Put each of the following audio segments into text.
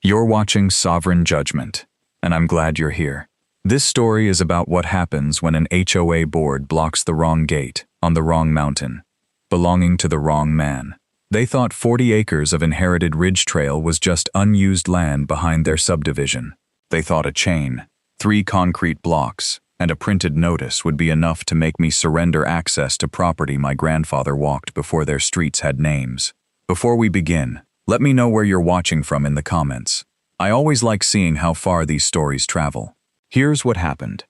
You're watching Sovereign Judgment, and I'm glad you're here. This story is about what happens when an HOA board blocks the wrong gate on the wrong mountain, belonging to the wrong man. They thought 40 acres of inherited ridge trail was just unused land behind their subdivision. They thought a chain, 3 concrete blocks, and a printed notice would be enough to make me surrender access to property my grandfather walked before their streets had names. Before we begin, let me know where you're watching from in the comments. I always like seeing how far these stories travel. Here's what happened.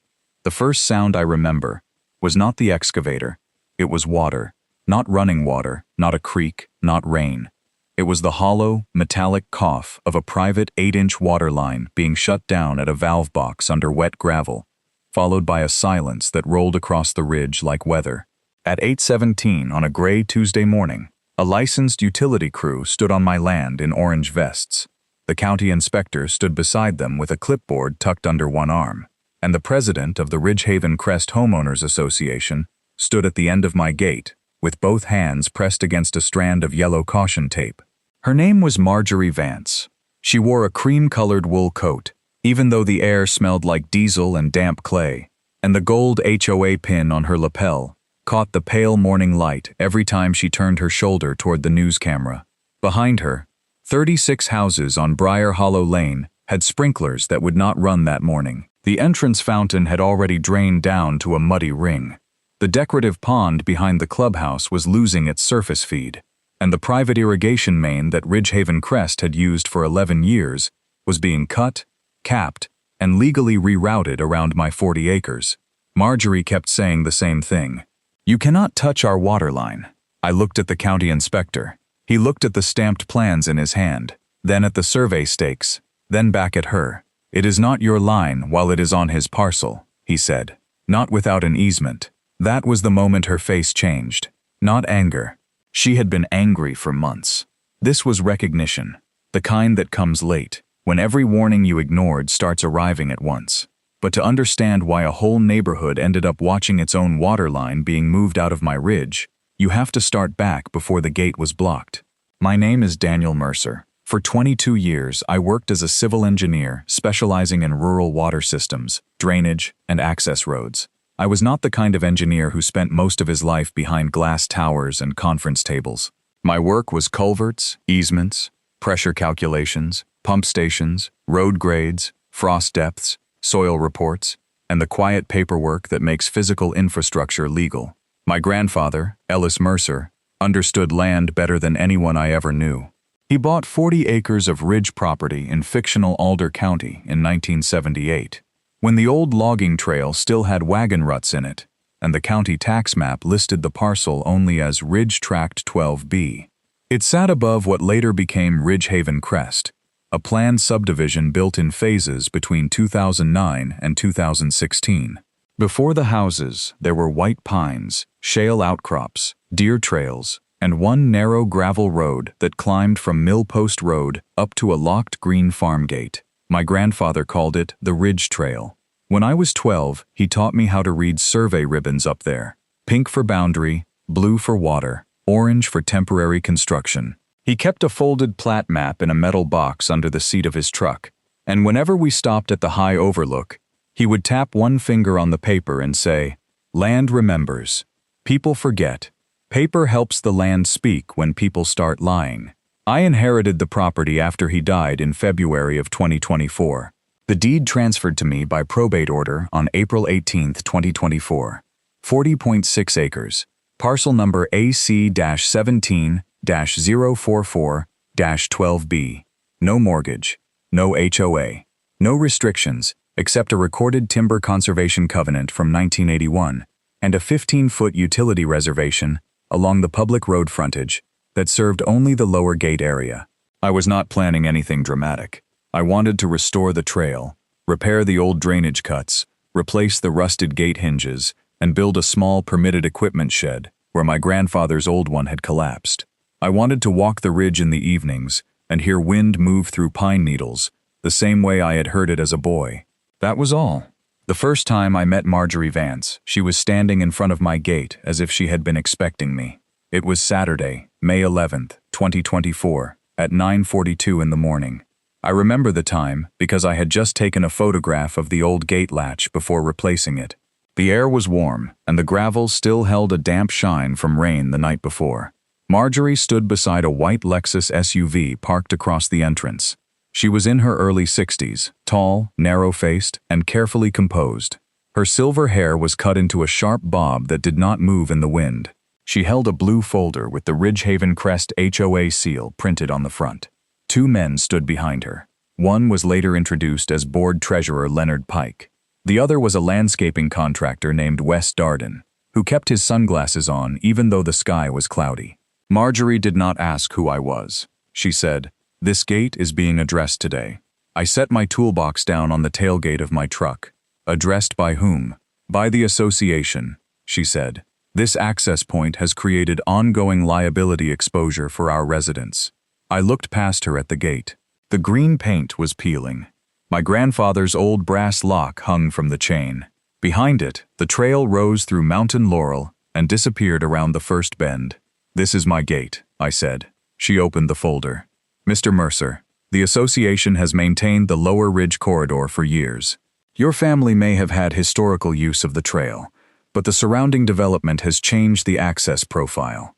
The first sound I remember was not the excavator. It was water. Not running water, not a creek, not rain. It was the hollow, metallic cough of a private 8-inch water line being shut down at a valve box under wet gravel, followed by a silence that rolled across the ridge like weather. At 8:17 on a gray Tuesday morning, a licensed utility crew stood on my land in orange vests. The county inspector stood beside them with a clipboard tucked under one arm, and the president of the Ridgehaven Crest Homeowners Association stood at the end of my gate, with both hands pressed against a strand of yellow caution tape. Her name was Marjorie Vance. She wore a cream-colored wool coat, even though the air smelled like diesel and damp clay, and the gold HOA pin on her lapel caught the pale morning light every time she turned her shoulder toward the news camera. Behind her, 36 houses on Briar Hollow Lane had sprinklers that would not run that morning. The entrance fountain had already drained down to a muddy ring. The decorative pond behind the clubhouse was losing its surface feed, and the private irrigation main that Ridgehaven Crest had used for 11 years was being cut, capped, and legally rerouted around my 40 acres. Marjorie kept saying the same thing. "You cannot touch our water line." I looked at the county inspector. He looked at the stamped plans in his hand, then at the survey stakes, then back at her. "It is not your line while it is on his parcel," he said. "Not without an easement." That was the moment her face changed. Not anger. She had been angry for months. This was recognition, the kind that comes late, when every warning you ignored starts arriving at once. But to understand why a whole neighborhood ended up watching its own water line being moved out of my ridge, you have to start back before the gate was blocked. My name is Daniel Mercer. For 22 years, I worked as a civil engineer specializing in rural water systems, drainage, and access roads. I was not the kind of engineer who spent most of his life behind glass towers and conference tables. My work was culverts, easements, pressure calculations, pump stations, road grades, frost depths, soil reports, and the quiet paperwork that makes physical infrastructure legal. My grandfather, Ellis Mercer, understood land better than anyone I ever knew. He bought 40 acres of ridge property in fictional Alder County in 1978, when the old logging trail still had wagon ruts in it, and the county tax map listed the parcel only as Ridge Tract 12B. It sat above what later became Ridgehaven Crest, a planned subdivision built in phases between 2009 and 2016. Before the houses, there were white pines, shale outcrops, deer trails, and one narrow gravel road that climbed from Millpost Road up to a locked green farm gate. My grandfather called it the Ridge Trail. When I was 12, he taught me how to read survey ribbons up there. Pink for boundary, blue for water, orange for temporary construction. He kept a folded plat map in a metal box under the seat of his truck, and whenever we stopped at the high overlook, he would tap one finger on the paper and say, "Land remembers. People forget. Paper helps the land speak when people start lying." I inherited the property after he died in February of 2024. The deed transferred to me by probate order on April 18, 2024. 40.6 acres. Parcel number AC-17-044-12B. No mortgage. No HOA. No restrictions, except a recorded timber conservation covenant from 1981 and a 15-foot utility reservation along the public road frontage that served only the lower gate area. I was not planning anything dramatic. I wanted to restore the trail, repair the old drainage cuts, replace the rusted gate hinges, and build a small permitted equipment shed where my grandfather's old one had collapsed. I wanted to walk the ridge in the evenings and hear wind move through pine needles, the same way I had heard it as a boy. That was all. The first time I met Marjorie Vance, she was standing in front of my gate as if she had been expecting me. It was Saturday, May 11th, 2024, at 9:42 in the morning. I remember the time because I had just taken a photograph of the old gate latch before replacing it. The air was warm, and the gravel still held a damp shine from rain the night before. Marjorie stood beside a white Lexus SUV parked across the entrance. She was in her early 60s, tall, narrow-faced, and carefully composed. Her silver hair was cut into a sharp bob that did not move in the wind. She held a blue folder with the Ridgehaven Crest HOA seal printed on the front. 2 men stood behind her. One was later introduced as board treasurer Leonard Pike. The other was a landscaping contractor named Wes Darden, who kept his sunglasses on even though the sky was cloudy. Marjorie did not ask who I was. She said, "This gate is being addressed today." I set my toolbox down on the tailgate of my truck. "Addressed by whom?" "By the association," she said. "This access point has created ongoing liability exposure for our residents." I looked past her at the gate. The green paint was peeling. My grandfather's old brass lock hung from the chain. Behind it, the trail rose through mountain laurel and disappeared around the first bend. "This is my gate," I said. She opened the folder. "Mr. Mercer, the association has maintained the Lower Ridge Corridor for years. Your family may have had historical use of the trail, but the surrounding development has changed the access profile.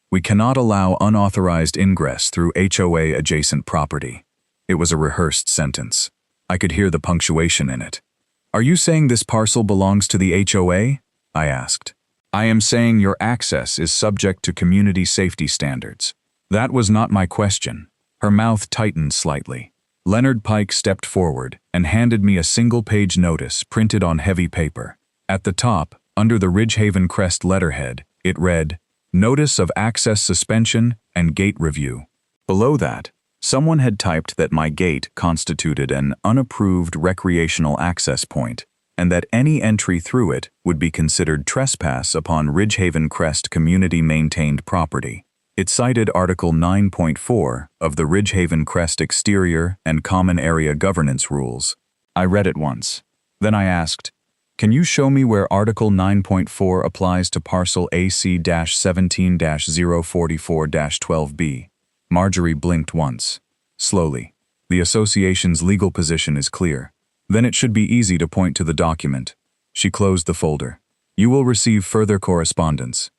We cannot allow unauthorized ingress through HOA-adjacent property." It was a rehearsed sentence. I could hear the punctuation in it. "Are you saying this parcel belongs to the HOA?" I asked. "I am saying your access is subject to community safety standards." That was not my question. Her mouth tightened slightly. Leonard Pike stepped forward and handed me a single-page notice printed on heavy paper. At the top, under the Ridgehaven Crest letterhead, it read, "Notice of Access Suspension and Gate Review." Below that, someone had typed that my gate constituted an unapproved recreational access point, and that any entry through it would be considered trespass upon Ridgehaven Crest community-maintained property. It cited Article 9.4 of the Ridgehaven Crest Exterior and Common Area Governance Rules. I read it once. Then I asked, "Can you show me where Article 9.4 applies to parcel AC-17-044-12B? Marjorie blinked once. Slowly. "The association's legal position is clear. Then it should be easy to point to the document." She closed the folder. "You will receive further correspondence."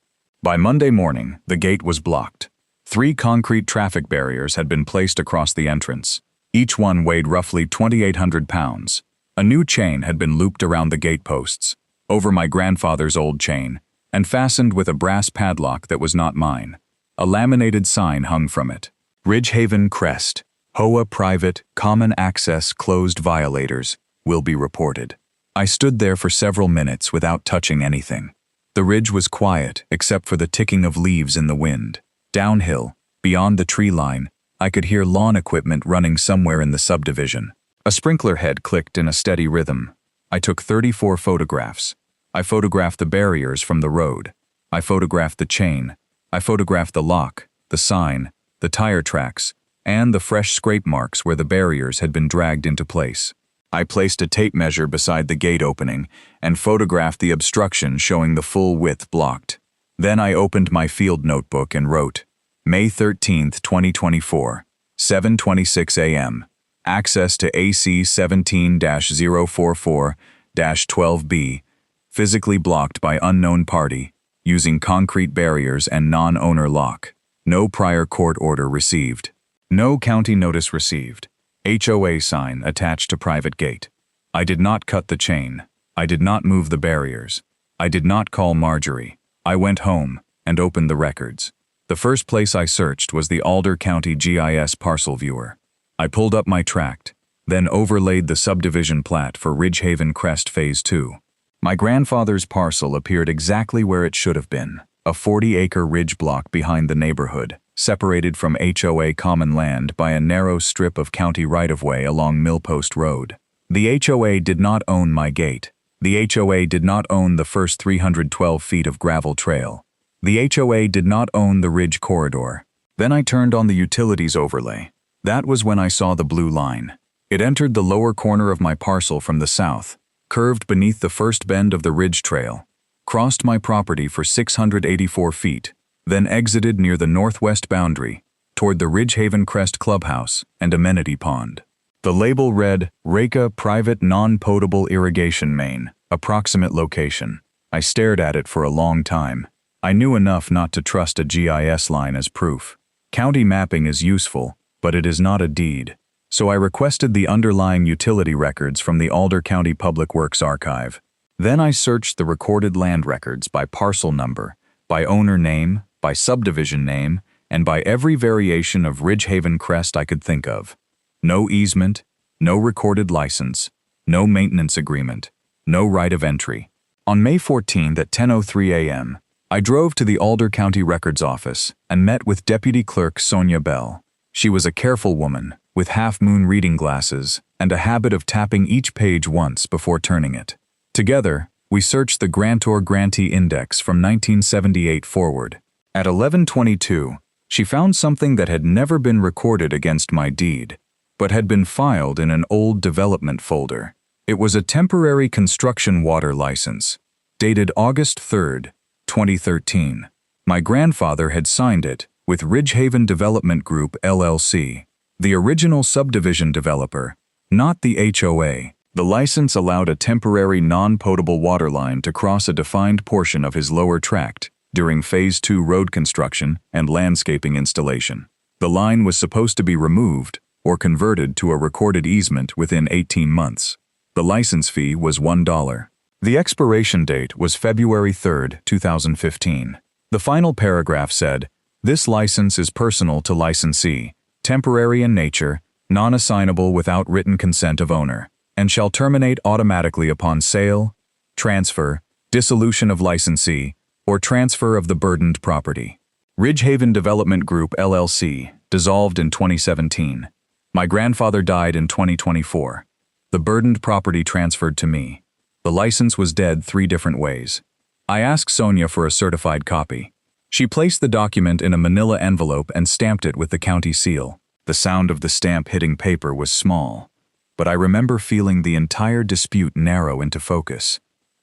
By Monday morning, the gate was blocked. 3 concrete traffic barriers had been placed across the entrance. Each one weighed roughly 2,800 pounds. A new chain had been looped around the gate posts, over my grandfather's old chain, and fastened with a brass padlock that was not mine. A laminated sign hung from it. "Ridgehaven Crest, HOA private, common access closed violators, will be reported." I stood there for several minutes without touching anything. The ridge was quiet except for the ticking of leaves in the wind. Downhill, beyond the tree line, I could hear lawn equipment running somewhere in the subdivision. A sprinkler head clicked in a steady rhythm. I took 34 photographs. I photographed the barriers from the road. I photographed the chain. I photographed the lock, the sign, the tire tracks, and the fresh scrape marks where the barriers had been dragged into place. I placed a tape measure beside the gate opening and photographed the obstruction showing the full width blocked. Then I opened my field notebook and wrote, May 13, 2024, 7:26 a.m. Access to AC 17-044-12B, physically blocked by unknown party, using concrete barriers and non-owner lock. No prior court order received. No county notice received. HOA sign attached to private gate. I did not cut the chain. I did not move the barriers. I did not call Marjorie. I went home and opened the records. The first place I searched was the Alder County GIS parcel viewer. I pulled up my tract, then overlaid the subdivision plat for Ridgehaven Crest Phase 2. My grandfather's parcel appeared exactly where it should have been, a 40-acre ridge block behind the neighborhood, separated from HOA common land by a narrow strip of county right-of-way along Millpost Road. The HOA did not own my gate. The HOA did not own the first 312 feet of gravel trail. The HOA did not own the ridge corridor. Then I turned on the utilities overlay. That was when I saw the blue line. It entered the lower corner of my parcel from the south, curved beneath the first bend of the ridge trail, crossed my property for 684 feet, then exited near the northwest boundary, toward the Ridgehaven Crest Clubhouse and amenity pond. The label read, Reka Private Non-Potable Irrigation Main, approximate location. I stared at it for a long time. I knew enough not to trust a GIS line as proof. County mapping is useful, but it is not a deed. So I requested the underlying utility records from the Alder County Public Works Archive. Then I searched the recorded land records by parcel number, by owner name, by subdivision name, and by every variation of Ridgehaven Crest I could think of. No easement, no recorded license, no maintenance agreement, no right of entry. On May 14th at 10:03 a.m., I drove to the Alder County Records Office and met with Deputy Clerk Sonia Bell. She was a careful woman, with half-moon reading glasses and a habit of tapping each page once before turning it. Together, we searched the Grantor-Grantee Index from 1978 forward. At 11:22, she found something that had never been recorded against my deed, but had been filed in an old development folder. It was a temporary construction water license, dated August 3rd, 2013. My grandfather had signed it with Ridgehaven Development Group LLC, the original subdivision developer, not the HOA. The license allowed a temporary non-potable water line to cross a defined portion of his lower tract during Phase 2 road construction and landscaping installation. The line was supposed to be removed or converted to a recorded easement within 18 months. The license fee was $1. The expiration date was February 3, 2015. The final paragraph said, "This license is personal to licensee, temporary in nature, non-assignable without written consent of owner, and shall terminate automatically upon sale, transfer, dissolution of licensee, or transfer of the burdened property." Ridgehaven Development Group LLC, dissolved in 2017. My grandfather died in 2024. The burdened property transferred to me. The license was dead 3 different ways. I asked Sonia for a certified copy. She placed the document in a manila envelope and stamped it with the county seal. The sound of the stamp hitting paper was small, but I remember feeling the entire dispute narrow into focus.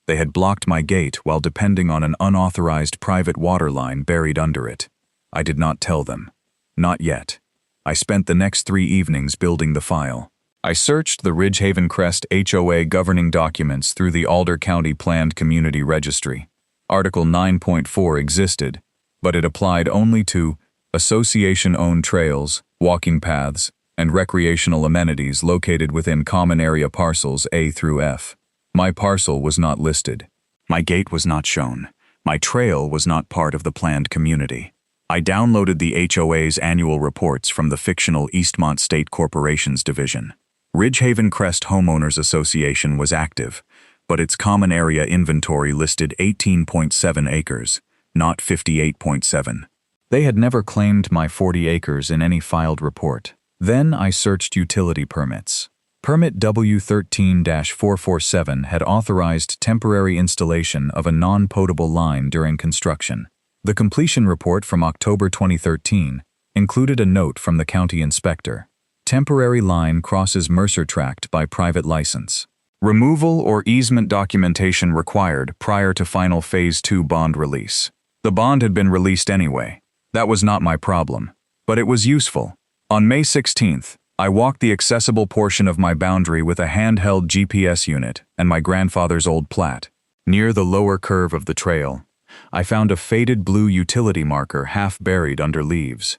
They had blocked my gate while depending on an unauthorized private water line buried under it. I did not tell them. Not yet. I spent the next 3 evenings building the file. I searched the Ridgehaven Crest HOA governing documents through the Alder County Planned Community Registry. Article 9.4 existed, but it applied only to association-owned trails, walking paths, and recreational amenities located within common area parcels A through F. My parcel was not listed. My gate was not shown. My trail was not part of the planned community. I downloaded the HOA's annual reports from the fictional Eastmont State Corporation's division. Ridgehaven Crest Homeowners Association was active, but its common area inventory listed 18.7 acres, not 58.7. They had never claimed my 40 acres in any filed report. Then I searched utility permits. Permit W13-447 had authorized temporary installation of a non-potable line during construction. The completion report from October 2013 included a note from the county inspector. Temporary line crosses Mercer Tract by private license. Removal or easement documentation required prior to final Phase 2 bond release. The bond had been released anyway. That was not my problem, but it was useful. On May 16th, I walked the accessible portion of my boundary with a handheld GPS unit and my grandfather's old plat. Near the lower curve of the trail, I found a faded blue utility marker half buried under leaves.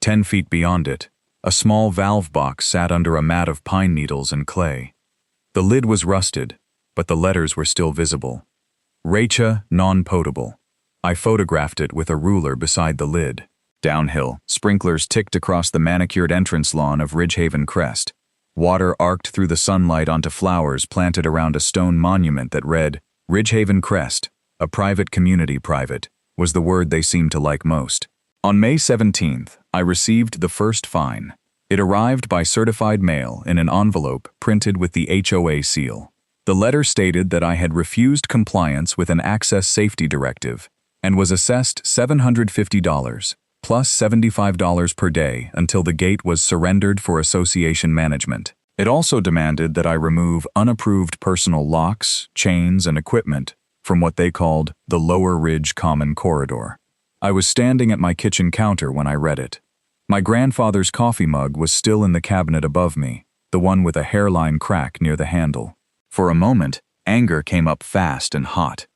10 feet beyond it, a small valve box sat under a mat of pine needles and clay. The lid was rusted, but the letters were still visible. Recha non-potable. I photographed it with a ruler beside the lid. Downhill, sprinklers ticked across the manicured entrance lawn of Ridgehaven Crest. Water arced through the sunlight onto flowers planted around a stone monument that read, Ridgehaven Crest, a private community private, was the word they seemed to like most. On May 17th, I received the first fine. It arrived by certified mail in an envelope printed with the HOA seal. The letter stated that I had refused compliance with an access safety directive and was assessed $750 plus $75 per day until the gate was surrendered for association management. It also demanded that I remove unapproved personal locks, chains, and equipment from what they called the Lower Ridge Common Corridor. I was standing at my kitchen counter when I read it. My grandfather's coffee mug was still in the cabinet above me, the one with a hairline crack near the handle. For a moment, anger came up fast and hot.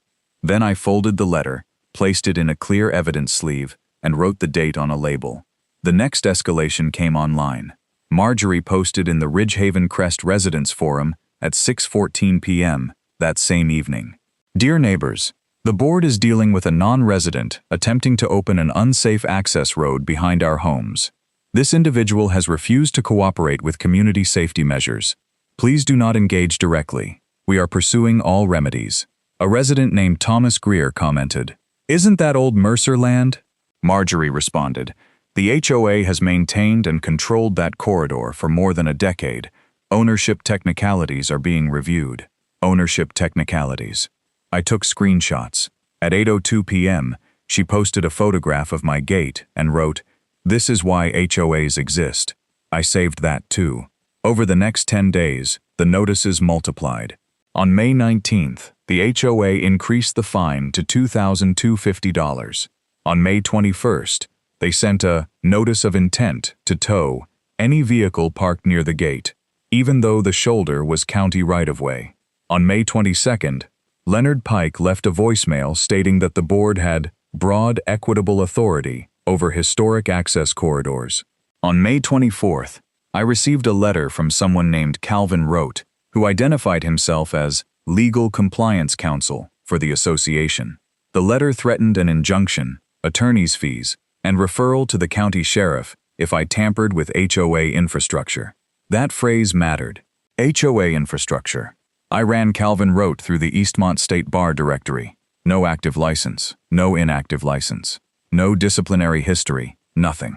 Then I folded the letter, placed it in a clear evidence sleeve, and wrote the date on a label. The next escalation came online. Marjorie posted in the Ridgehaven Crest Residence Forum at 6:14 p.m. that same evening. Dear neighbors, the board is dealing with a non-resident attempting to open an unsafe access road behind our homes. This individual has refused to cooperate with community safety measures. Please do not engage directly. We are pursuing all remedies. A resident named Thomas Greer commented, "Isn't that old Mercer land?" Marjorie responded, "The HOA has maintained and controlled that corridor for more than a decade. Ownership technicalities are being reviewed." Ownership technicalities. I took screenshots. At 8:02 p.m., she posted a photograph of my gate and wrote, "This is why HOAs exist." I saved that too. Over the next 10 days, the notices multiplied. On May 19th, the HOA increased the fine to $2,250. On May 21st, they sent a notice of intent to tow any vehicle parked near the gate, even though the shoulder was county right-of-way. On May 22nd, Leonard Pike left a voicemail stating that the board had broad, equitable authority over historic access corridors. On May 24th, I received a letter from someone named Calvin Rote, who identified himself as Legal Compliance Counsel for the association. The letter threatened an injunction, attorney's fees, and referral to the county sheriff if I tampered with HOA infrastructure. That phrase mattered. HOA infrastructure. I ran Calvin Rote through the Eastmont State Bar directory. No active license, no inactive license, no disciplinary history, nothing.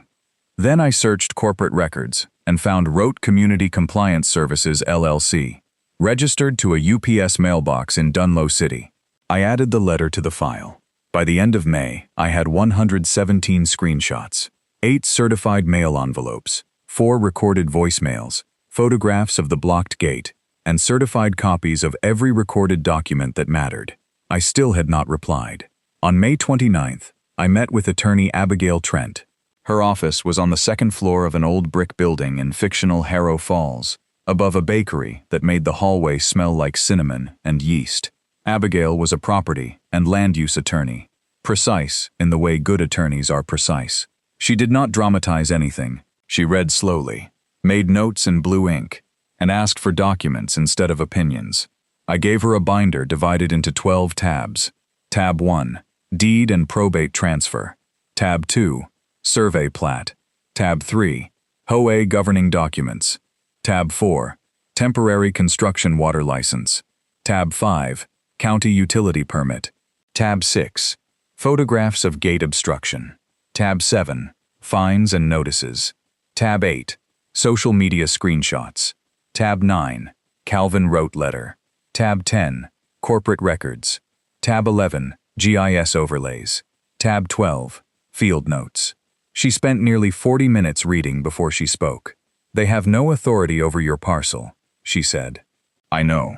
Then I searched corporate records and found Rote Community Compliance Services LLC, registered to a UPS mailbox in Dunlow City. I added the letter to the file. By the end of May, I had 117 screenshots, 8 certified mail envelopes, 4 recorded voicemails, photographs of the blocked gate, and certified copies of every recorded document that mattered. I still had not replied. On May 29th, I met with attorney Abigail Trent. Her office was on the second floor of an old brick building in fictional Harrow Falls, above a bakery that made the hallway smell like cinnamon and yeast. Abigail was a property and land use attorney, precise in the way good attorneys are precise. She did not dramatize anything. She read slowly, made notes in blue ink, and asked for documents instead of opinions. I gave her a binder divided into 12 tabs. Tab 1, Deed and Probate Transfer. Tab 2, Survey Plat. Tab 3, HOA Governing Documents. Tab 4, Temporary Construction Water License. Tab 5, County Utility Permit. Tab 6, Photographs of Gate Obstruction. Tab 7, Fines and Notices. Tab 8, Social Media Screenshots. Tab 9, Calvin Rote Letter. Tab 10, Corporate Records. Tab 11, GIS Overlays. Tab 12, Field Notes. She spent nearly 40 minutes reading before she spoke. "They have no authority over your parcel," she said. "I know.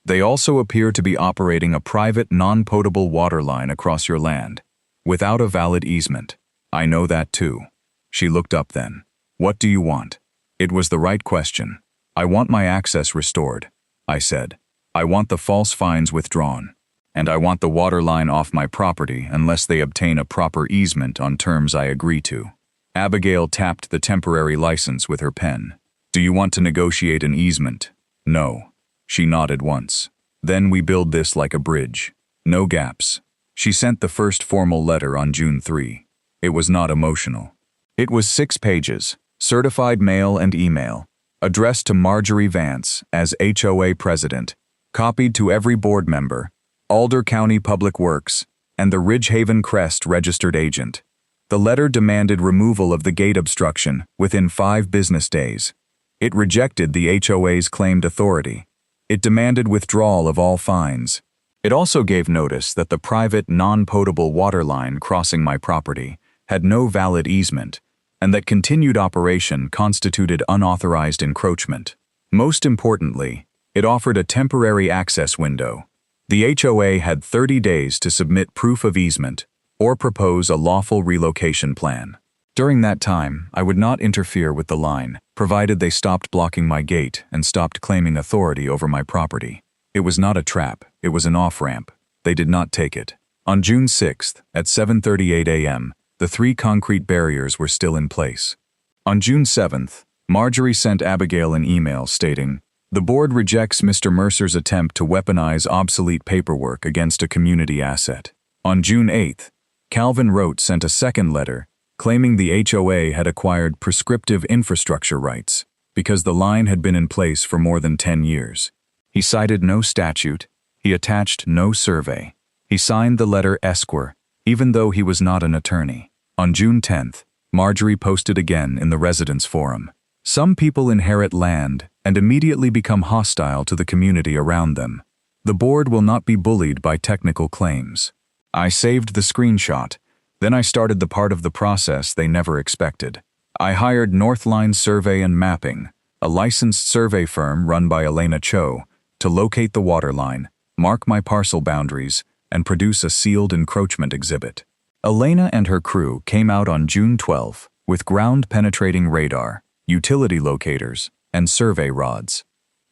They also appear to be operating a private non-potable water line across your land, without a valid easement. I know that too." She looked up then. "What do you want?" It was the right question. "I want my access restored," I said. "I want the false fines withdrawn. And I want the water line off my property unless they obtain a proper easement on terms I agree to." Abigail tapped the temporary license with her pen. "Do you want to negotiate an easement?" "No." She nodded once. "Then we build this like a bridge. No gaps." She sent the first formal letter on June 3. It was not emotional. It was 6 pages, certified mail and email, addressed to Marjorie Vance as HOA president, copied to every board member, Alder County Public Works, and the Ridgehaven Crest registered agent. The letter demanded removal of the gate obstruction within 5 business days. It rejected the HOA's claimed authority. It demanded withdrawal of all fines. It also gave notice that the private non-potable water line crossing my property had no valid easement, and that continued operation constituted unauthorized encroachment. Most importantly, it offered a temporary access window. The HOA had 30 days to submit proof of easement or propose a lawful relocation plan. During that time, I would not interfere with the line, provided they stopped blocking my gate and stopped claiming authority over my property. It was not a trap, it was an off-ramp. They did not take it. On June 6th, at 7:38 a.m., the 3 concrete barriers were still in place. On June 7th, Marjorie sent Abigail an email stating, "The board rejects Mr. Mercer's attempt to weaponize obsolete paperwork against a community asset." On June 8th, Calvin Rote sent a second letter claiming the HOA had acquired prescriptive infrastructure rights because the line had been in place for more than 10 years. He cited no statute, he attached no survey. He signed the letter Esquire, even though he was not an attorney. On June 10th, Marjorie posted again in the residence forum. Some people inherit land and immediately become hostile to the community around them. The board will not be bullied by technical claims. I saved the screenshot. Then I started the part of the process they never expected. I hired Northline Survey and Mapping, a licensed survey firm run by Elena Cho, to locate the water line, mark my parcel boundaries, and produce a sealed encroachment exhibit. Elena and her crew came out on June 12 with ground-penetrating radar, utility locators, and survey rods.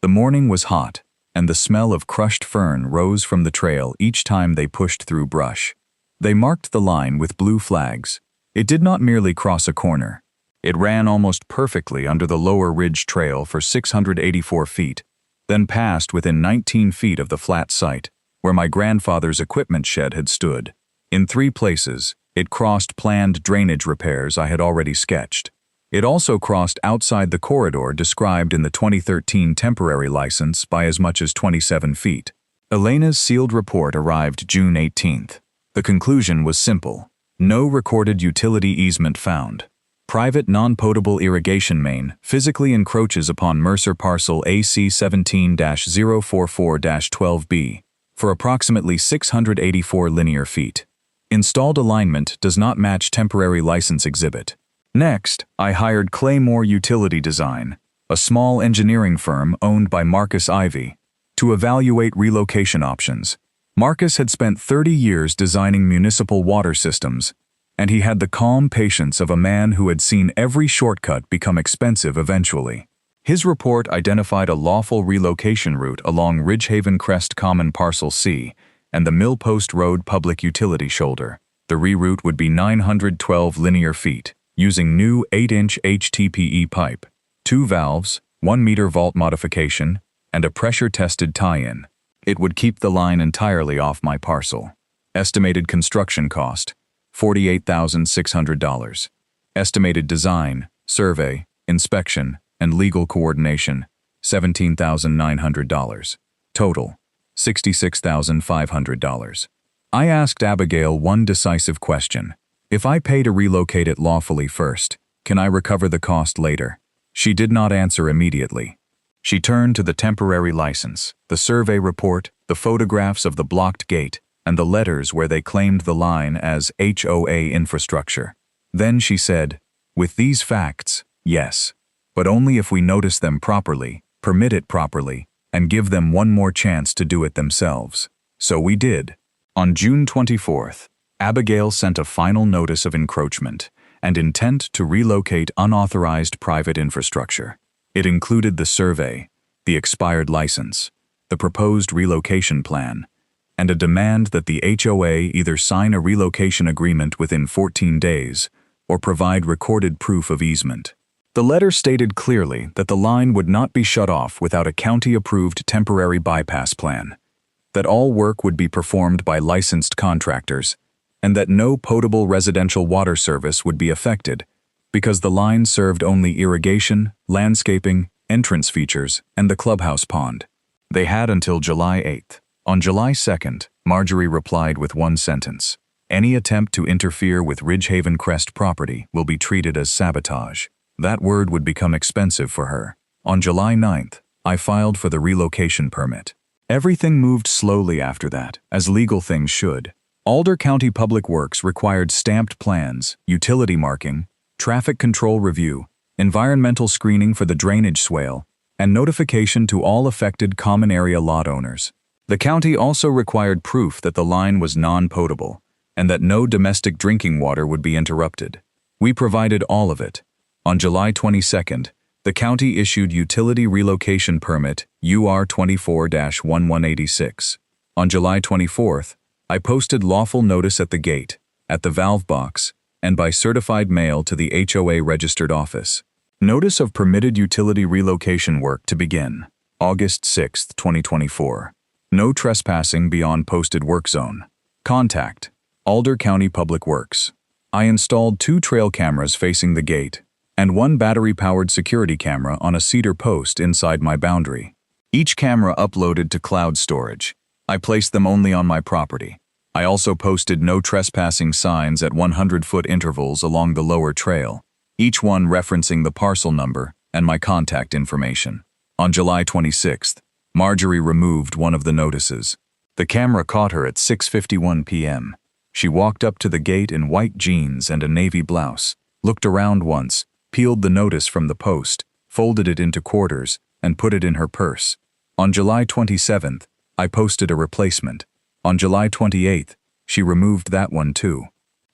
The morning was hot, and the smell of crushed fern rose from the trail each time they pushed through brush. They marked the line with blue flags. It did not merely cross a corner. It ran almost perfectly under the lower ridge trail for 684 feet, then passed within 19 feet of the flat site, where my grandfather's equipment shed had stood. In 3 places, it crossed planned drainage repairs I had already sketched. It also crossed outside the corridor described in the 2013 temporary license by as much as 27 feet. Elena's sealed report arrived June 18th. The conclusion was simple. No recorded utility easement found. Private non-potable irrigation main physically encroaches upon Mercer parcel AC 17-044-12B for approximately 684 linear feet. Installed alignment does not match temporary license exhibit. Next, I hired Claymore Utility Design, a small engineering firm owned by Marcus Ivy, to evaluate relocation options. Marcus had spent 30 years designing municipal water systems, and he had the calm patience of a man who had seen every shortcut become expensive eventually. His report identified a lawful relocation route along Ridgehaven Crest Common Parcel C and the Millpost Road Public Utility Shoulder. The reroute would be 912 linear feet, using new 8-inch HTPE pipe, 2 valves, 1-meter vault modification, and a pressure-tested tie-in. It would keep the line entirely off my parcel. Estimated construction cost, $48,600. Estimated design, survey, inspection, and legal coordination, $17,900. Total, $66,500. I asked Abigail one decisive question. If I pay to relocate it lawfully first, can I recover the cost later? She did not answer immediately. She turned to the temporary license, the survey report, the photographs of the blocked gate, and the letters where they claimed the line as HOA infrastructure. Then she said, "With these facts, yes, but only if we notice them properly, permit it properly, and give them one more chance to do it themselves." So we did. On June 24th, Abigail sent a final notice of encroachment and intent to relocate unauthorized private infrastructure. It included the survey, the expired license, the proposed relocation plan, and a demand that the HOA either sign a relocation agreement within 14 days or provide recorded proof of easement. The letter stated clearly that the line would not be shut off without a county-approved temporary bypass plan, that all work would be performed by licensed contractors, and that no potable residential water service would be affected because the line served only irrigation, landscaping, entrance features, and the clubhouse pond. They had until July 8th. On July 2nd, Marjorie replied with one sentence. Any attempt to interfere with Ridgehaven Crest property will be treated as sabotage. That word would become expensive for her. On July 9th, I filed for the relocation permit. Everything moved slowly after that, as legal things should. Alder County Public Works required stamped plans, utility marking, traffic control review, environmental screening for the drainage swale, and notification to all affected common area lot owners. The county also required proof that the line was non-potable and that no domestic drinking water would be interrupted. We provided all of it. On July 22nd, the county issued Utility Relocation Permit UR 24-1186. On July 24th, I posted lawful notice at the gate, at the valve box, and by certified mail to the HOA registered office. Notice of permitted utility relocation work to begin. August 6, 2024. No trespassing beyond posted work zone. Contact Alder County Public Works. I installed 2 trail cameras facing the gate and 1 battery-powered security camera on a cedar post inside my boundary. Each camera uploaded to cloud storage. I placed them only on my property. I also posted no trespassing signs at 100-foot intervals along the lower trail, each one referencing the parcel number and my contact information. On July 26th, Marjorie removed one of the notices. The camera caught her at 6:51 p.m. She walked up to the gate in white jeans and a navy blouse, looked around once, peeled the notice from the post, folded it into quarters, and put it in her purse. On July 27th, I posted a replacement. On July 28th, she removed that one too.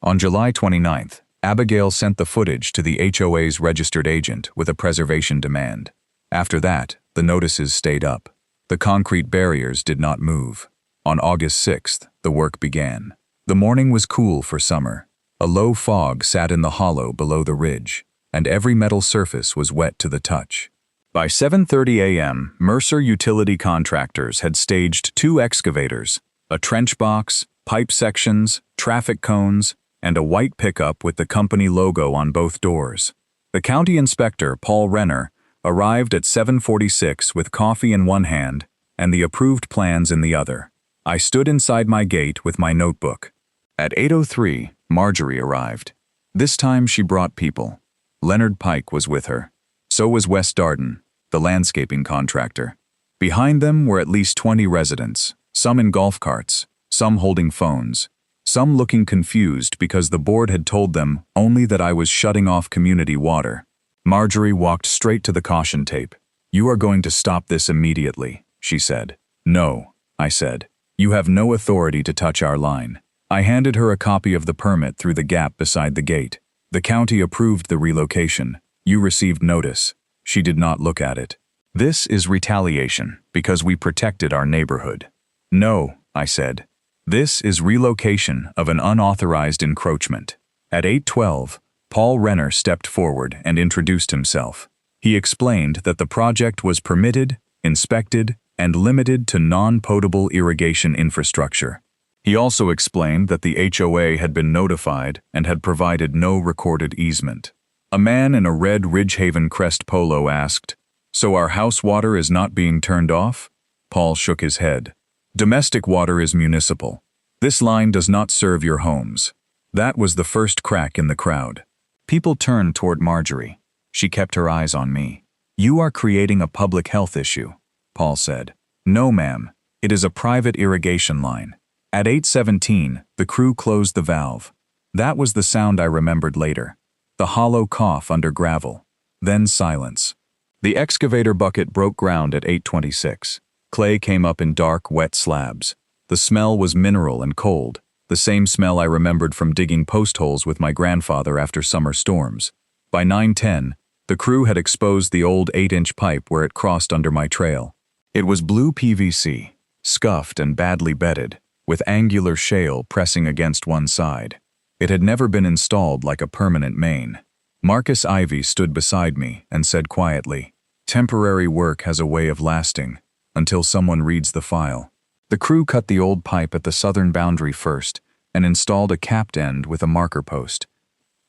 On July 29th, Abigail sent the footage to the HOA's registered agent with a preservation demand. After that, the notices stayed up. The concrete barriers did not move. On August 6th, the work began. The morning was cool for summer. A low fog sat in the hollow below the ridge, and every metal surface was wet to the touch. By 7:30 a.m., Mercer Utility Contractors had staged 2 excavators, a trench box, pipe sections, traffic cones, and a white pickup with the company logo on both doors. The county inspector, Paul Renner, arrived at 7:46 with coffee in one hand and the approved plans in the other. I stood inside my gate with my notebook. At 8:03, Marjorie arrived. This time she brought people. Leonard Pike was with her. So was Wes Darden, the landscaping contractor. Behind them were at least 20 residents, some in golf carts, some holding phones, some looking confused because the board had told them only that I was shutting off community water. Marjorie walked straight to the caution tape. "You are going to stop this immediately," she said. "No," I said. "You have no authority to touch our line." I handed her a copy of the permit through the gap beside the gate. "The county approved the relocation. You received notice." She did not look at it. "This is retaliation because we protected our neighborhood." "No," I said. "This is relocation of an unauthorized encroachment." At 8:12, Paul Renner stepped forward and introduced himself. He explained that the project was permitted, inspected, and limited to non-potable irrigation infrastructure. He also explained that the HOA had been notified and had provided no recorded easement. A man in a red Ridgehaven Crest polo asked, "So our house water is not being turned off?" Paul shook his head. "Domestic water is municipal. This line does not serve your homes." That was the first crack in the crowd. People turned toward Marjorie. She kept her eyes on me. "You are creating a public health issue," Paul said. "No, ma'am. It is a private irrigation line." At 8:17, the crew closed the valve. That was the sound I remembered later. The hollow cough under gravel. Then silence. The excavator bucket broke ground at 8:26. Clay came up in dark, wet slabs. The smell was mineral and cold, the same smell I remembered from digging post holes with my grandfather after summer storms. By 9:10, the crew had exposed the old 8-inch pipe where it crossed under my trail. It was blue PVC, scuffed and badly bedded, with angular shale pressing against one side. It had never been installed like a permanent main. Marcus Ivy stood beside me and said quietly, "Temporary work has a way of lasting, until someone reads the file." The crew cut the old pipe at the southern boundary first and installed a capped end with a marker post.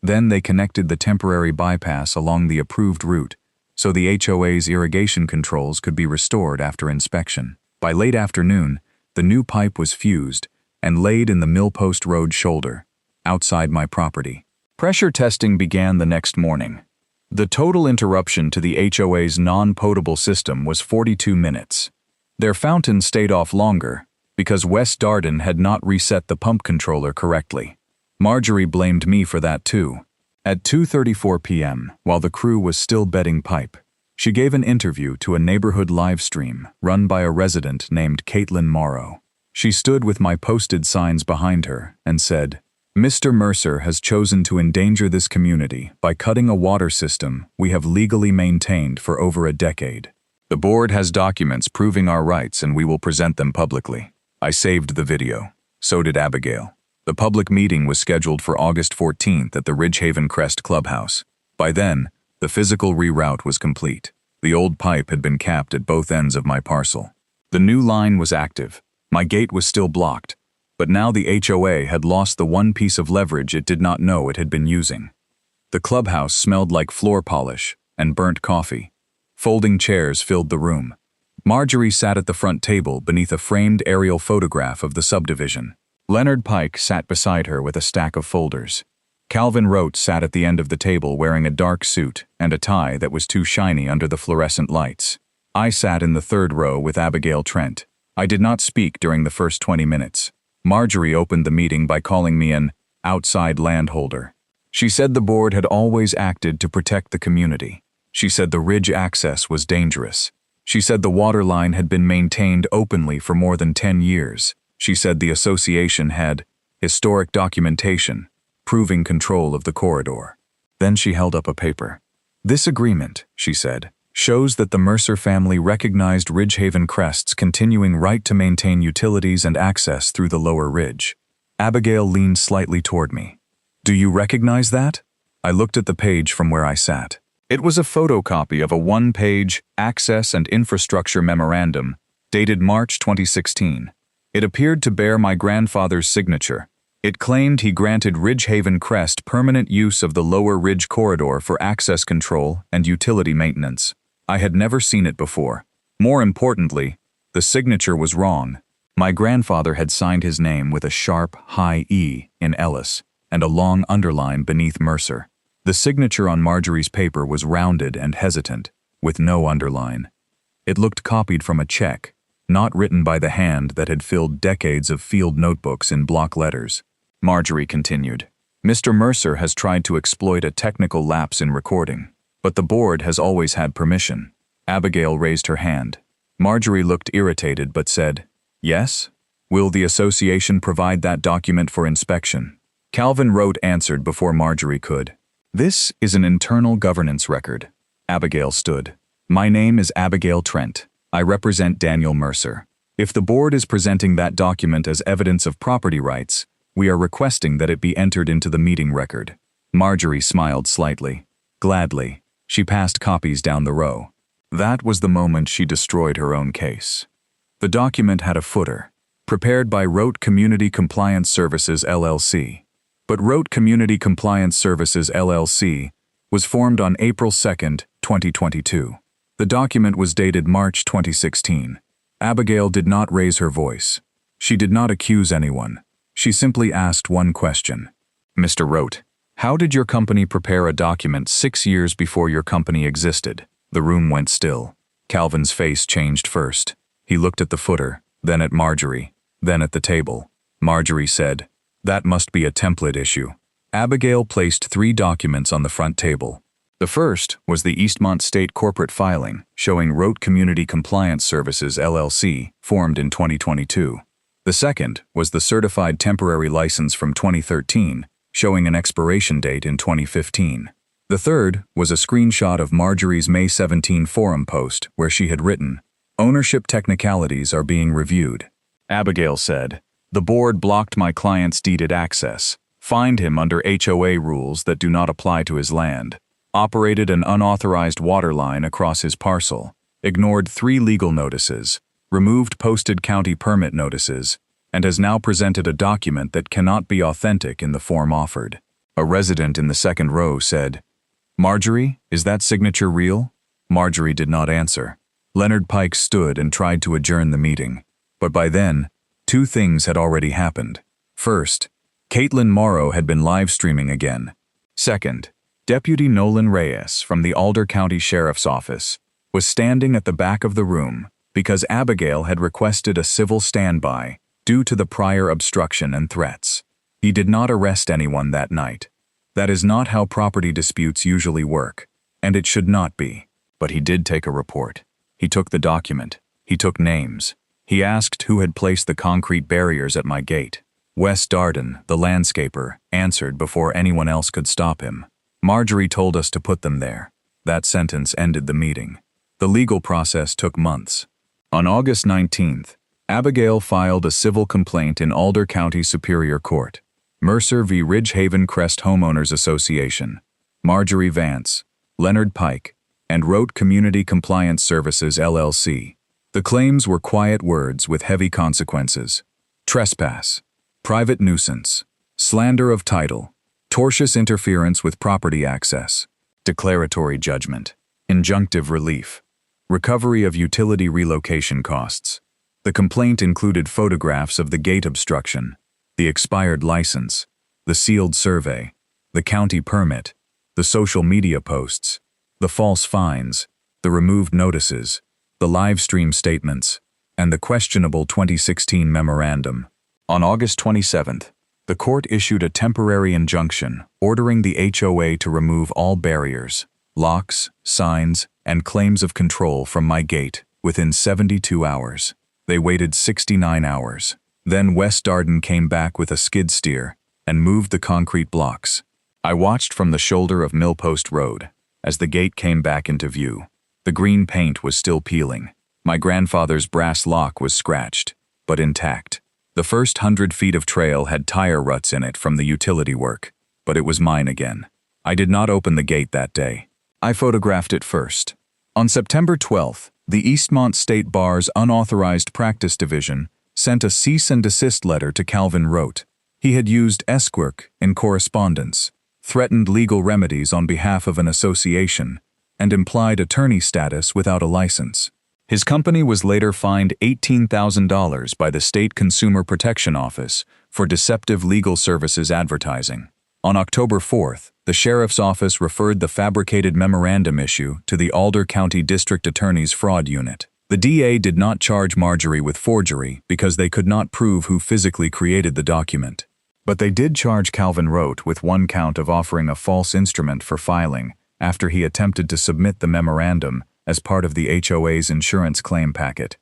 Then they connected the temporary bypass along the approved route so the HOA's irrigation controls could be restored after inspection. By late afternoon, the new pipe was fused and laid in the Millpost Road shoulder, outside my property. Pressure testing began the next morning. The total interruption to the HOA's non-potable system was 42 minutes. Their fountain stayed off longer because Wes Darden had not reset the pump controller correctly. Marjorie blamed me for that too. At 2:34 p.m., while the crew was still bedding pipe, she gave an interview to a neighborhood live stream run by a resident named Caitlin Morrow. She stood with my posted signs behind her and said, Mr. Mercer has chosen to endanger this community by cutting a water system we have legally maintained for over a decade. The board has documents proving our rights and we will present them publicly. I saved the video. So did Abigail. The public meeting was scheduled for August 14th at the Ridgehaven Crest Clubhouse. By then, the physical reroute was complete. The old pipe had been capped at both ends of my parcel. The new line was active. My gate was still blocked, but now the HOA had lost the one piece of leverage it did not know it had been using. The clubhouse smelled like floor polish and burnt coffee. Folding chairs filled the room. Marjorie sat at the front table beneath a framed aerial photograph of the subdivision. Leonard Pike sat beside her with a stack of folders. Calvin Rote sat at the end of the table wearing a dark suit and a tie that was too shiny under the fluorescent lights. I sat in the third row with Abigail Trent. I did not speak during the first 20 minutes. Marjorie opened the meeting by calling me an outside landholder. She said the board had always acted to protect the community. She said the ridge access was dangerous. She said the water line had been maintained openly for more than 10 years. She said the association had historic documentation proving control of the corridor. Then she held up a paper. This agreement, she said, shows that the Mercer family recognized Ridgehaven Crest's continuing right to maintain utilities and access through the lower ridge. Abigail leaned slightly toward me. Do you recognize that? I looked at the page from where I sat. It was a photocopy of a one-page Access and Infrastructure Memorandum dated March 2016. It appeared to bear my grandfather's signature. It claimed he granted Ridgehaven Crest permanent use of the lower ridge corridor for access control and utility maintenance. I had never seen it before. More importantly, the signature was wrong. My grandfather had signed his name with a sharp, high E in Ellis and a long underline beneath Mercer. The signature on Marjorie's paper was rounded and hesitant, with no underline. It looked copied from a check, not written by the hand that had filled decades of field notebooks in block letters. Marjorie continued, Mr. Mercer has tried to exploit a technical lapse in recording, but the board has always had permission. Abigail raised her hand. Marjorie looked irritated but said, Yes? Will the association provide that document for inspection? Calvin Rote answered before Marjorie could. This is an internal governance record. Abigail stood. My name is Abigail Trent. I represent Daniel Mercer. If the board is presenting that document as evidence of property rights, we are requesting that it be entered into the meeting record. Marjorie smiled slightly. Gladly, she passed copies down the row. That was the moment she destroyed her own case. The document had a footer, prepared by Rote Community Compliance Services LLC. But Rote Community Compliance Services LLC was formed on April 2, 2022. The document was dated March 2016. Abigail did not raise her voice. She did not accuse anyone. She simply asked one question. Mr. Rote, how did your company prepare a document 6 years before your company existed? The room went still. Calvin's face changed first. He looked at the footer, then at Marjorie, then at the table. Marjorie said, That must be a template issue. Abigail placed 3 documents on the front table. The first was the Eastmont State corporate filing showing Rote Community Compliance Services LLC, formed in 2022. The second was the certified temporary license from 2013, showing an expiration date in 2015. The third was a screenshot of Marjorie's May 17 forum post where she had written, Ownership technicalities are being reviewed. Abigail said, The board blocked my client's deeded access, fined him under HOA rules that do not apply to his land, operated an unauthorized water line across his parcel, ignored 3 legal notices, removed posted county permit notices, and has now presented a document that cannot be authentic in the form offered. A resident in the second row said, Marjorie, is that signature real? Marjorie did not answer. Leonard Pike stood and tried to adjourn the meeting, but by then, 2 things had already happened. First, Caitlin Morrow had been live streaming again. Second, Deputy Nolan Reyes from the Alder County Sheriff's Office was standing at the back of the room because Abigail had requested a civil standby due to the prior obstruction and threats. He did not arrest anyone that night. That is not how property disputes usually work, and it should not be. But he did take a report. He took the document. He took names. He asked who had placed the concrete barriers at my gate. Wes Darden, the landscaper, answered before anyone else could stop him. Marjorie told us to put them there. That sentence ended the meeting. The legal process took months. On August 19th, Abigail filed a civil complaint in Alder County Superior Court. Mercer v. Ridgehaven Crest Homeowners Association. Marjorie Vance, Leonard Pike, and Rote Community Compliance Services LLC. The claims were quiet words with heavy consequences. Trespass, private nuisance, slander of title, tortious interference with property access, declaratory judgment, injunctive relief, recovery of utility relocation costs. The complaint included photographs of the gate obstruction, the expired license, the sealed survey, the county permit, the social media posts, the false fines, the removed notices, the live stream statements, and the questionable 2016 memorandum. On August 27th, the court issued a temporary injunction ordering the HOA to remove all barriers, locks, signs, and claims of control from my gate within 72 hours. They waited 69 hours. Then Wes Darden came back with a skid steer and moved the concrete blocks. I watched from the shoulder of Millpost Road as the gate came back into view. The green paint was still peeling. My grandfather's brass lock was scratched, but intact. The first 100 feet of trail had tire ruts in it from the utility work, but it was mine again. I did not open the gate that day. I photographed it first. On September 12th, the Eastmont State Bar's Unauthorized Practice Division sent a cease and desist letter to Calvin Rote. He had used esquirk in correspondence, threatened legal remedies on behalf of an association, and implied attorney status without a license. His company was later fined $18,000 by the State Consumer Protection Office for deceptive legal services advertising. On October 4th, the Sheriff's Office referred the fabricated memorandum issue to the Alder County District Attorney's Fraud Unit. The DA did not charge Marjorie with forgery because they could not prove who physically created the document. But they did charge Calvin Rote with one count of offering a false instrument for filing after he attempted to submit the memorandum as part of the HOA's insurance claim packet.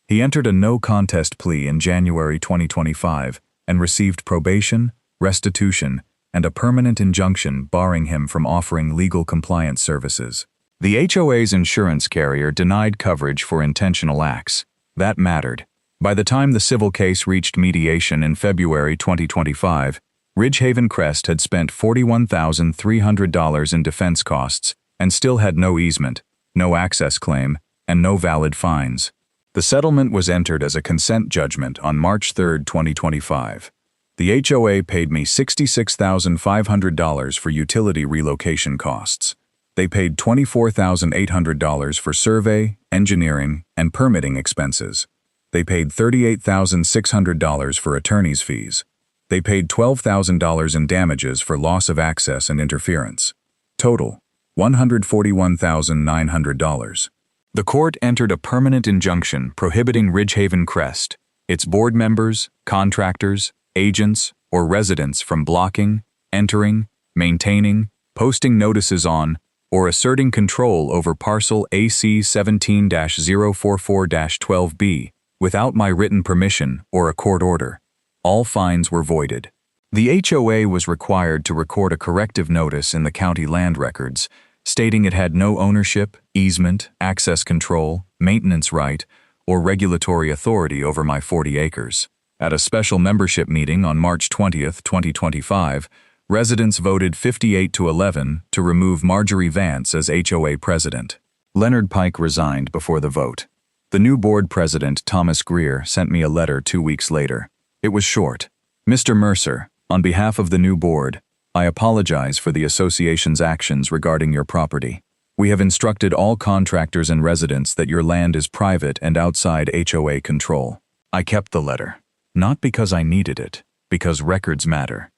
He entered a no-contest plea in January 2025 and received probation, restitution, and a permanent injunction barring him from offering legal compliance services. The HOA's insurance carrier denied coverage for intentional acts. That mattered. By the time the civil case reached mediation in February 2025, Ridgehaven Crest had spent $41,300 in defense costs and still had no easement, no access claim, and no valid fines. The settlement was entered as a consent judgment on March 3, 2025. The HOA paid me $66,500 for utility relocation costs. They paid $24,800 for survey, engineering, and permitting expenses. They paid $38,600 for attorney's fees. They paid $12,000 in damages for loss of access and interference. Total, $141,900. The court entered a permanent injunction prohibiting Ridgehaven Crest, its board members, contractors, agents, or residents from blocking, entering, maintaining, posting notices on, or asserting control over parcel AC 17-044-12B without my written permission or a court order. All fines were voided. The HOA was required to record a corrective notice in the county land records, stating it had no ownership, easement, access control, maintenance right, or regulatory authority over my 40 acres. At a special membership meeting on March 20, 2025, residents voted 58-11 to remove Marjorie Vance as HOA president. Leonard Pike resigned before the vote. The new board president, Thomas Greer, sent me a letter 2 weeks later. It was short. Mr. Mercer, on behalf of the new board, I apologize for the association's actions regarding your property. We have instructed all contractors and residents that your land is private and outside HOA control. I kept the letter, not because I needed it, because records matter.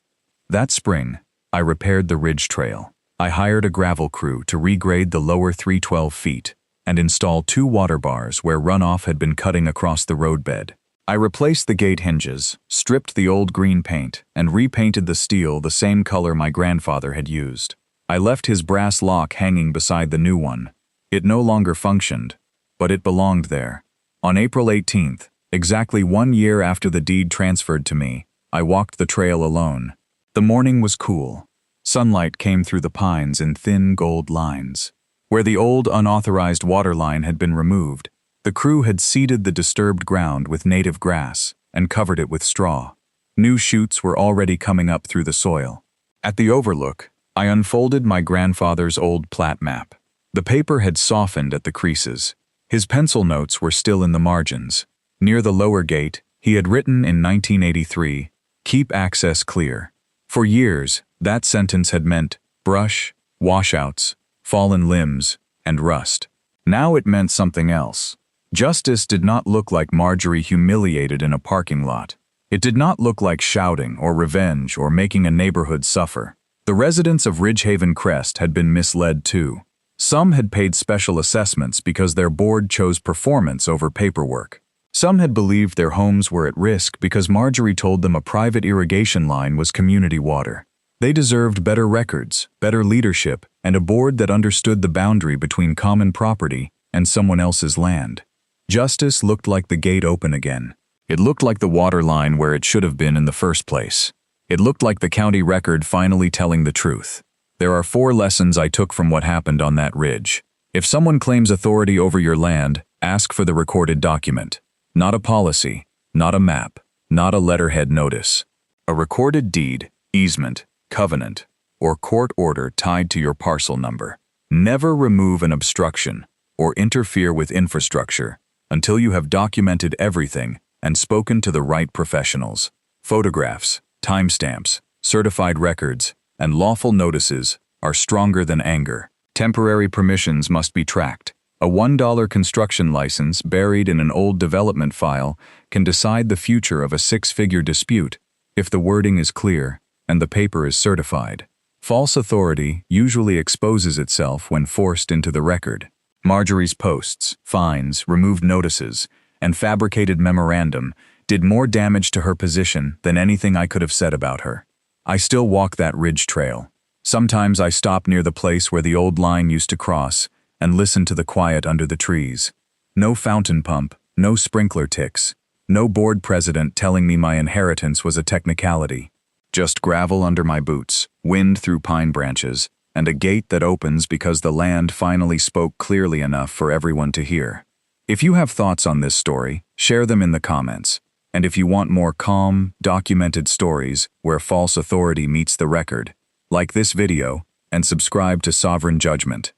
That spring, I repaired the ridge trail. I hired a gravel crew to regrade the lower 312 feet and install 2 water bars where runoff had been cutting across the roadbed. I replaced the gate hinges, stripped the old green paint, and repainted the steel the same color my grandfather had used. I left his brass lock hanging beside the new one. It no longer functioned, but it belonged there. On April 18th, exactly 1 year after the deed transferred to me, I walked the trail alone. The morning was cool. Sunlight came through the pines in thin gold lines. Where the old unauthorized water line had been removed, the crew had seeded the disturbed ground with native grass and covered it with straw. New shoots were already coming up through the soil. At the overlook, I unfolded my grandfather's old plat map. The paper had softened at the creases. His pencil notes were still in the margins. Near the lower gate, he had written in 1983, "Keep access clear." For years, that sentence had meant brush, washouts, fallen limbs, and rust. Now it meant something else. Justice did not look like Marjorie humiliated in a parking lot. It did not look like shouting or revenge or making a neighborhood suffer. The residents of Ridgehaven Crest had been misled too. Some had paid special assessments because their board chose performance over paperwork. Some had believed their homes were at risk because Marjorie told them a private irrigation line was community water. They deserved better records, better leadership, and a board that understood the boundary between common property and someone else's land. Justice looked like the gate open again. It looked like the water line where it should have been in the first place. It looked like the county record finally telling the truth. There are 4 lessons I took from what happened on that ridge. If someone claims authority over your land, ask for the recorded document. Not a policy, not a map, not a letterhead notice. A recorded deed, easement, covenant, or court order tied to your parcel number. Never remove an obstruction or interfere with infrastructure until you have documented everything and spoken to the right professionals. Photographs, timestamps, certified records, and lawful notices are stronger than anger. Temporary permissions must be tracked. A $1 construction license buried in an old development file can decide the future of a 6-figure dispute if the wording is clear and the paper is certified. False authority usually exposes itself when forced into the record. Marjorie's posts, fines, removed notices, and fabricated memorandum did more damage to her position than anything I could have said about her. I still walk that ridge trail. Sometimes I stop near the place where the old line used to cross and listen to the quiet under the trees. No fountain pump, no sprinkler ticks, no board president telling me my inheritance was a technicality. Just gravel under my boots, wind through pine branches, and a gate that opens because the land finally spoke clearly enough for everyone to hear. If you have thoughts on this story, share them in the comments. And if you want more calm, documented stories where false authority meets the record, like this video and subscribe to Sovereign Judgment.